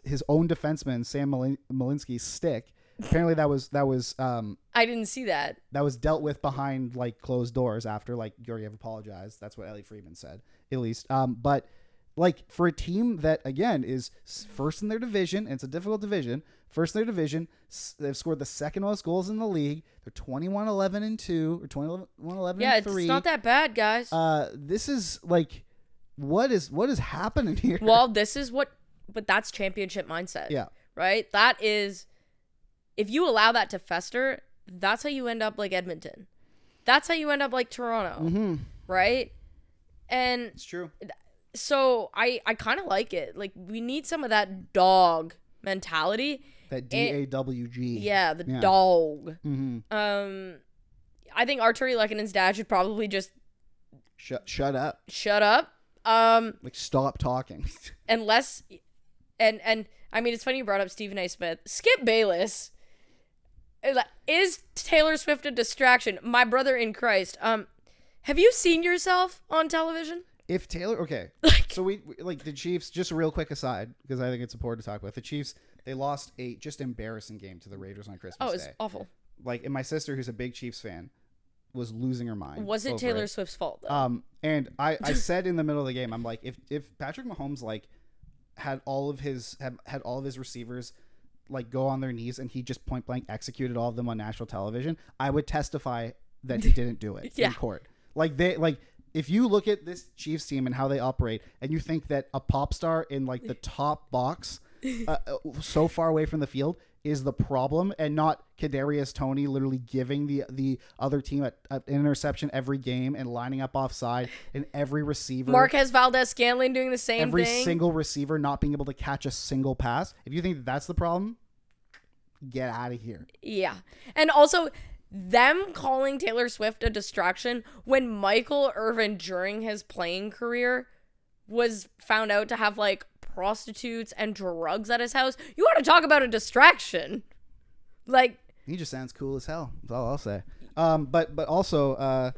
his own defenseman Sam Malinsky's stick. Apparently, that was I didn't see that. that was dealt with behind like closed doors after like Georgiev apologized. That's what Ellie Friedman said, at least. But like for a team that again is first in their division, and it's a difficult division, first in their division, they've scored the second most goals in the league. They're 21-11-2 or 21-11-3. Yeah, it's not that bad, guys. This is like what is happening here? Well, but that's championship mindset. Yeah. Right? That is, if you allow that to fester, that's how you end up like Edmonton. That's how you end up like Toronto. Mm-hmm. Right? And It's true. so I kind of like it. Like, we need some of that dog mentality. That DAWG. Yeah, the dog. Mm-hmm. I think Artturi Lehkonen's dad should probably just Shut up. shut up. Like stop talking. Unless, and I mean, it's funny you brought up Stephen A. Smith. Skip Bayless. Is Taylor Swift a distraction? My brother in Christ. Have you seen yourself on television? If Taylor, okay, so we like the Chiefs. Just a real quick aside, because I think it's important to talk about the Chiefs. They lost a just embarrassing game to the Raiders on Christmas Oh, it's Day. awful. Like, and my sister, who's a big Chiefs fan, was losing her mind. Was it over Taylor Swift's fault though? And I said in the middle of the game, I'm like, if Patrick Mahomes like had all of his receivers like go on their knees and he just point blank executed all of them on national television, I would testify that he didn't do it Yeah. in court. If you look at this Chiefs team and how they operate, and you think that a pop star in like the top box, so far away from the field, is the problem, and not Kadarius Toney literally giving the other team an interception every game and lining up offside, and every receiver, Marquez Valdez-Scantling doing the same every thing. single receiver not being able to catch a single pass. If you think that's the problem, get out of here. Yeah. And also, them calling Taylor Swift a distraction when Michael Irvin, during his playing career, was found out to have like prostitutes and drugs at his house. You want to talk about a distraction? Like, He just sounds cool as hell. That's all I'll say. But also,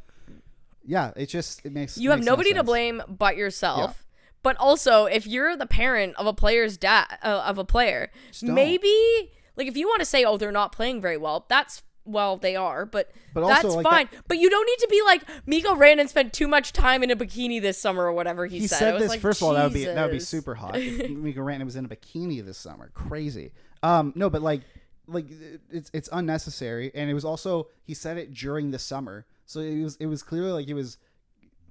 yeah, it makes you have makes no nobody to sense. blame but yourself. Yeah. But also, if you're the parent of a player's dad, of a player, don't. maybe like if you want to say, oh, they're not playing very well, that's well, they are, but But that's also, like, fine. But you don't need to be like, Miko Rantanen spent too much time in a bikini this summer or whatever he said. said I was this like, first of all. That would be Jesus. super hot. If Mika Rantanen was in a bikini this summer. Crazy. No, but like it's unnecessary, and it was also he said it during the summer, so it was clearly like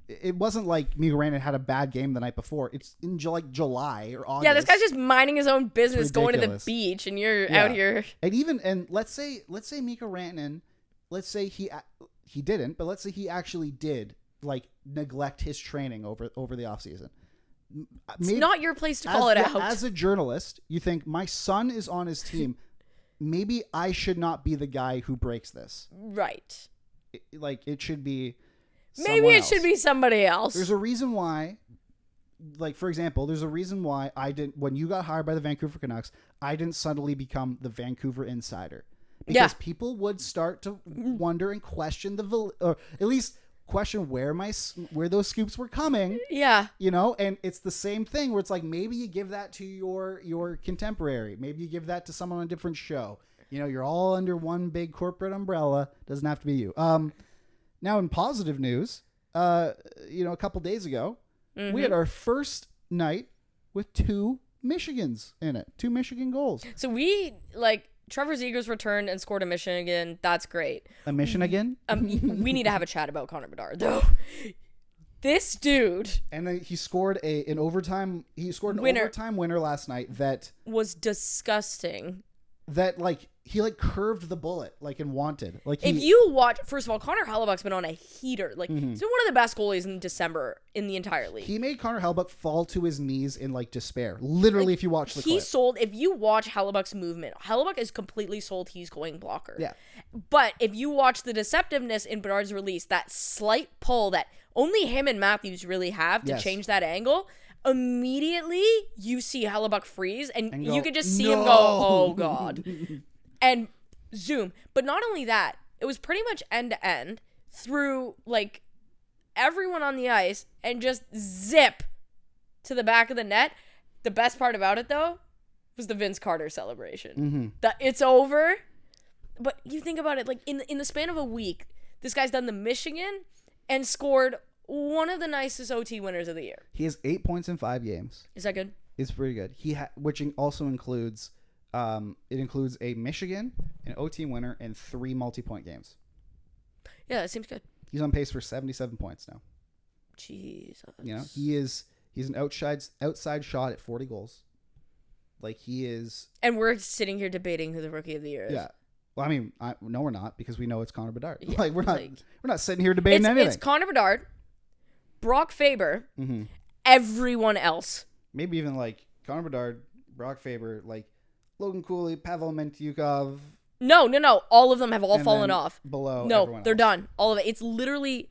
it wasn't like Mika Rantanen had a bad game the night before. It's in July or August. Yeah, this guy's just minding his own business, going to the ridiculous. beach, and you're Yeah. out here. And let's say Mika Rantanen, let's say he didn't, but let's say he actually did like neglect his training over the offseason. It's not your place to call it out. As a journalist, you think my son is on his team. Maybe I should not be the guy who breaks this. Right. It should be Maybe someone it else. should be somebody else. There's a reason why, like, for example, there's a reason why I didn't, when you got hired by the Vancouver Canucks, I didn't suddenly become the Vancouver insider. Because Yeah. people would start to wonder and question or at least question where those scoops were coming. Yeah. You know, and it's the same thing where it's like maybe you give that to your contemporary, maybe you give that to someone on a different show. You know, you're all under one big corporate umbrella. Doesn't have to be you. Now in positive news, a couple days ago, we had our first night with 2 Michigans in it, 2 Michigan goals. So Trevor Zegras returned and scored a Michigan. That's great. A mission again, We need to have a chat about Connor Bedard, though. This dude and then he scored an overtime. He scored an overtime winner last night. That was disgusting. He curved the bullet and wanted If you watch, first of all, Connor Hellebuck's been on a heater. He's Mm-hmm. been one of the best goalies in December in the entire league. He made Connor Hellebuyck fall to his knees in despair. Literally, if you watch the clip. If you watch Hellebuck's movement, Hellebuck is completely sold he's going blocker. Yeah. But if you watch the deceptiveness in Bedard's release, that slight pull that only him and Matthews really have to Yes. change that angle, immediately you see Hellebuck freeze and go, you could just see him "No." go, oh God. And zoom. But not only that, it was pretty much end to end through everyone on the ice and just zip to the back of the net. The best part about it, though, was the Vince Carter celebration. It's over. But you think about it, in the span of a week, this guy's done the Michigan and scored one of the nicest OT winners of the year. He has 8 points in 5 games. Is that good? It's pretty good. Which also includes it includes a Michigan, an OT winner, and 3 multi-point games. Yeah, that seems good. He's on pace for 77 points now. Jesus. You know, he's an outside shot at 40 goals. He is. And we're sitting here debating who the rookie of the year is. Yeah. Well, I mean, no, we're not, because we know it's Connor Bedard. Yeah, we're not sitting here debating anything. It's Connor Bedard, Brock Faber, Mm-hmm. everyone else. Maybe even Connor Bedard, Brock Faber, Logan Cooley, Pavel Mentyukov. No. All of them have all and fallen then off. Below. No, everyone they're else. done. All of it. It's literally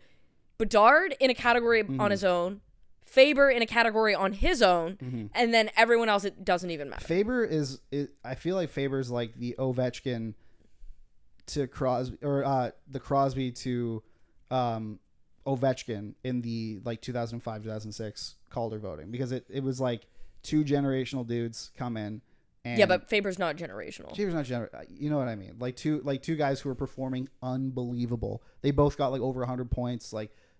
Bedard in a category on his own, Faber in a category on his own, and then everyone else, it doesn't even matter. Faber is I feel like Faber's the Ovechkin to Crosby, or the Crosby to Ovechkin in the 2005-2006 Calder voting, because it was 2 generational dudes come in. And Yeah, but Faber's not generational. Faber's not you know what I mean? Two guys who are performing unbelievable. They both got over 100 points.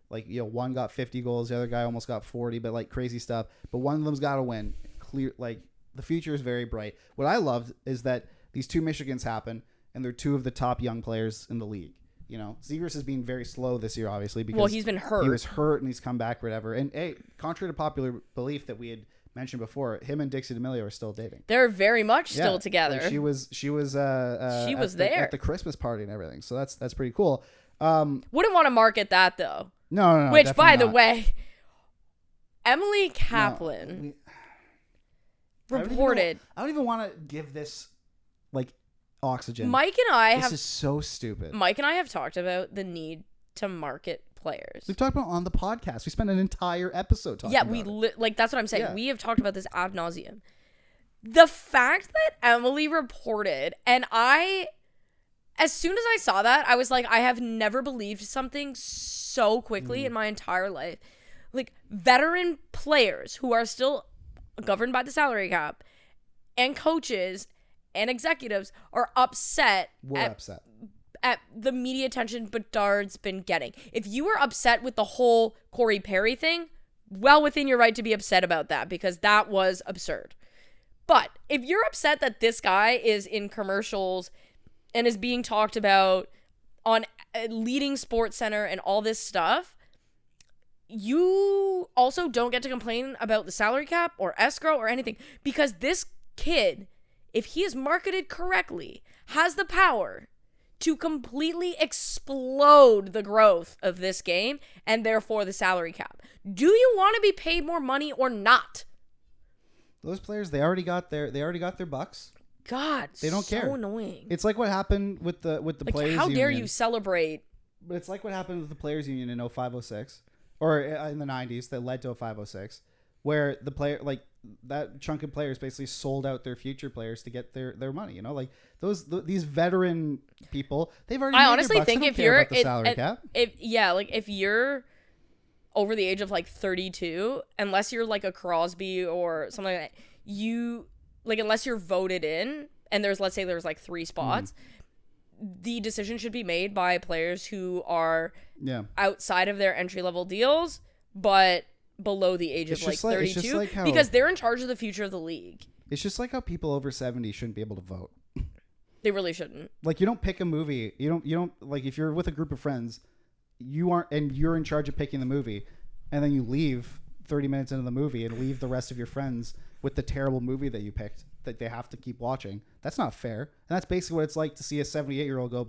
One got 50 goals, the other guy almost got 40, but crazy stuff. But one of them's got to win. Clear, the future is very bright. What I loved is that these 2 Michigans happen, and they're 2 of the top young players in the league. You know, Zegras has been very slow this year, obviously, because He's been hurt. He was hurt and he's come back, whatever. And hey, contrary to popular belief that we had mentioned before, him and Dixie D'Amelio are still dating. They're very much still Yeah, together. she was She was there at the Christmas party and everything. So that's pretty cool. Wouldn't want to market that, though. No. Which, by definitely the not. way, Emily Kaplan reported. I don't even want to give this oxygen. Mike and I This is so stupid. Mike and I have talked about the need to market players. We've talked about it on the podcast. We spent an entire episode talking about it. That's what I'm saying. Yeah. We have talked about this ad nauseum. The fact that Emily reported, and as soon as I saw that, I was like, I have never believed something so quickly in my entire life. Veteran players who are still governed by the salary cap, and coaches and executives are upset We're upset. at the media attention Bedard's been getting. If you were upset with the whole Corey Perry thing, well within your right to be upset about that, because that was absurd. But if you're upset that this guy is in commercials and is being talked about on leading Sports Center and all this stuff, you also don't get to complain about the salary cap or escrow or anything, because this kid, if he is marketed correctly, has the power to completely explode the growth of this game and therefore the salary cap. Do you want to be paid more money or not? Those players, they already got their bucks. God, they don't so care. Annoying. It's like what happened with the like, players how union. dare you celebrate? But it's like what happened with the players union in 0506 or in the 90s that led to a 506, where the player, like that chunk of players basically sold out their future players to get their money. You know, like these veteran people, they've already. I honestly think if you're the salary cap. If you're over the age of like 32, unless you're like a Crosby or something like that, you like, unless you're voted in and let's say there's like 3 spots, the decision should be made by players who are outside of their entry level deals, but below the age of like 32, because they're in charge of the future of the league. It's just like how people over 70 shouldn't be able to vote. They really shouldn't. Like, you don't pick a movie. You don't like, if you're with a group of friends, you're in charge of picking the movie, and then you leave 30 minutes into the movie and leave the rest of your friends with the terrible movie that you picked that they have to keep watching. That's not fair. And that's basically what it's like to see a 78-year-old go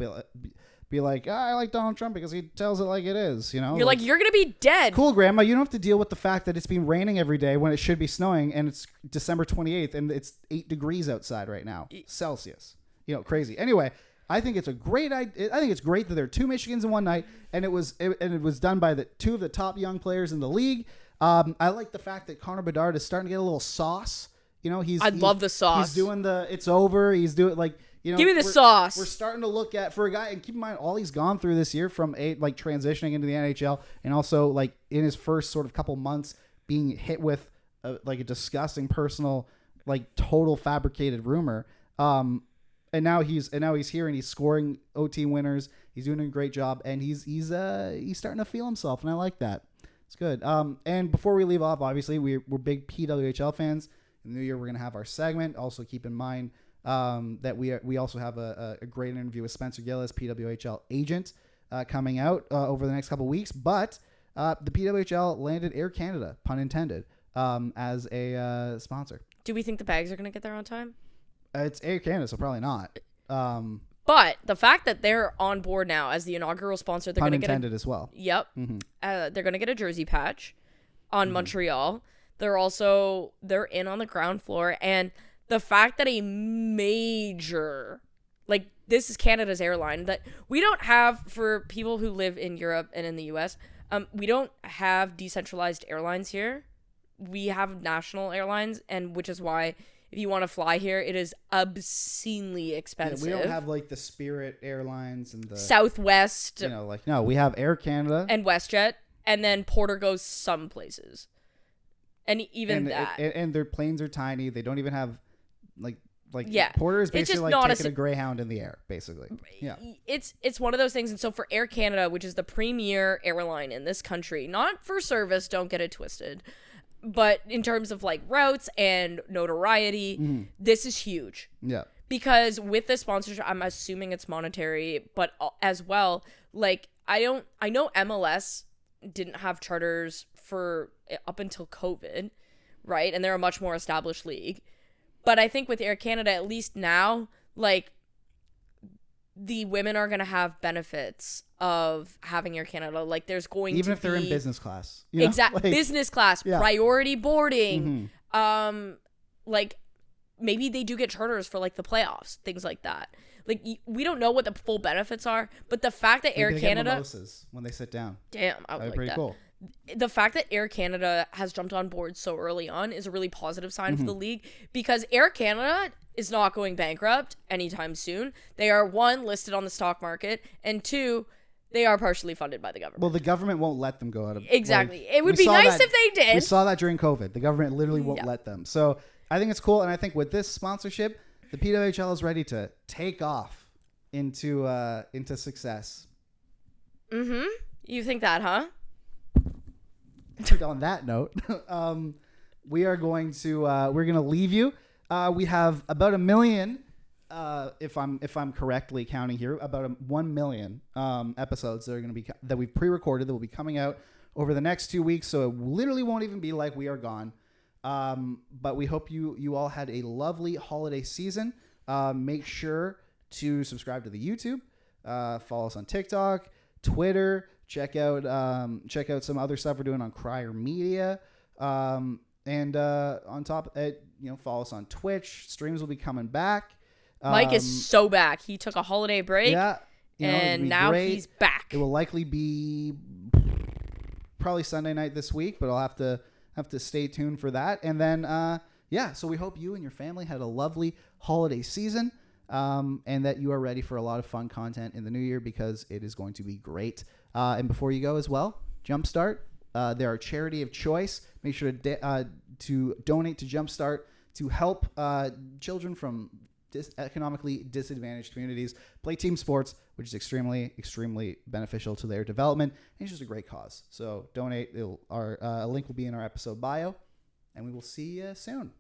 be like, I like Donald Trump because he tells it like it is, you know? You're like, you're going to be dead. Cool, Grandma. You don't have to deal with the fact that it's been raining every day when it should be snowing, and it's December 28th and it's 8 degrees outside right now. Celsius. You know, crazy. Anyway, I think it's a great idea. I think it's great that there are 2 Michigans in one night, and it was done by the 2 of the top young players in the league. I like the fact that Connor Bedard is starting to get a little sauce. You know, he's love the sauce. He's doing it's over. He's doing like, you know, give me the sauce. We're starting to look at, for a guy, and keep in mind all he's gone through this year from transitioning into the NHL, and also like in his first sort of couple months being hit with a disgusting personal, like total fabricated rumor. And now he's here and he's scoring OT winners. He's doing a great job, and he's starting to feel himself, and I like that. It's good. And before we leave off, obviously we're big PWHL fans. In the new year, we're gonna have our segment. Also, keep in mind that we also have a great interview with Spencer Gillis, PWHL agent, coming out over the next couple of weeks. But the PWHL landed Air Canada, pun intended, as a sponsor. Do we think the bags are gonna get there on time? It's Air Canada, so probably not. But the fact that they're on board now as the inaugural sponsor, they're pun going to get intended as well. Yep. Mm-hmm. They're going to get a jersey patch on Montreal. They're in on the ground floor, and the fact that a major, like, this is Canada's airline that we don't have for people who live in Europe and in the US. We don't have decentralized airlines here. We have national airlines, and which is why, if you want to fly here, it is obscenely expensive. Yeah, we don't have like the Spirit Airlines and the Southwest. You know, like, no, we have Air Canada and WestJet, and then Porter goes some places, and even that. And their planes are tiny. They don't even have yeah. Porter is basically like taking a Greyhound in the air, basically. Yeah, it's one of those things. And so for Air Canada, which is the premier airline in this country, not for service, don't get it twisted, but in terms of like routes and notoriety, this is huge. Yeah. Because with the sponsorship, I'm assuming it's monetary, but as well, like, I know MLS didn't have charters for up until COVID, right? And they're a much more established league. But I think with Air Canada, at least now, like, the women are going to have benefits of having Air Canada. Like, there's going to be... Even if they're in business class. You know? Exactly. Like, business class, yeah. Priority boarding. Like, maybe they do get charters for, like, the playoffs, things like that. Like, we don't know what the full benefits are, but the fact that Air Canada... mimosas when they sit down. Damn, I would like pretty that. Cool. The fact that Air Canada has jumped on board so early on is a really positive sign for the league, because Air Canada is not going bankrupt anytime soon. They are, 1, listed on the stock market, and 2, they are partially funded by the government. Well, the government won't let them go out of... Exactly. Like, it would be nice if they did. We saw that during COVID. The government literally won't let them. So I think it's cool, and I think with this sponsorship, the PWHL is ready to take off into success. You think that, huh? On that note, we're going to leave you. We have about 1 million, if I'm correctly counting here, about 1 million episodes that are going to be that we've pre-recorded that will be coming out over the next 2 weeks. So it literally won't even be like we are gone. But we hope you all had a lovely holiday season. Make sure to subscribe to the YouTube. Follow us on TikTok, Twitter. Check out some other stuff we're doing on Crier Media. And on top, follow us on Twitch. Streams will be coming back. Mike is so back. He took a holiday break. Yeah. And now great. he's back. It will likely be probably Sunday night this week, but I'll have to stay tuned for that. And then, so we hope you and your family had a lovely holiday season, and that you are ready for a lot of fun content in the new year, because it is going to be great. And before you go as well, Jumpstart, they're a charity of choice. Make sure to donate to Jumpstart to help children from economically disadvantaged communities play team sports, which is extremely, extremely beneficial to their development. And it's just a great cause. So donate. A link will be in our episode bio, and we will see you soon.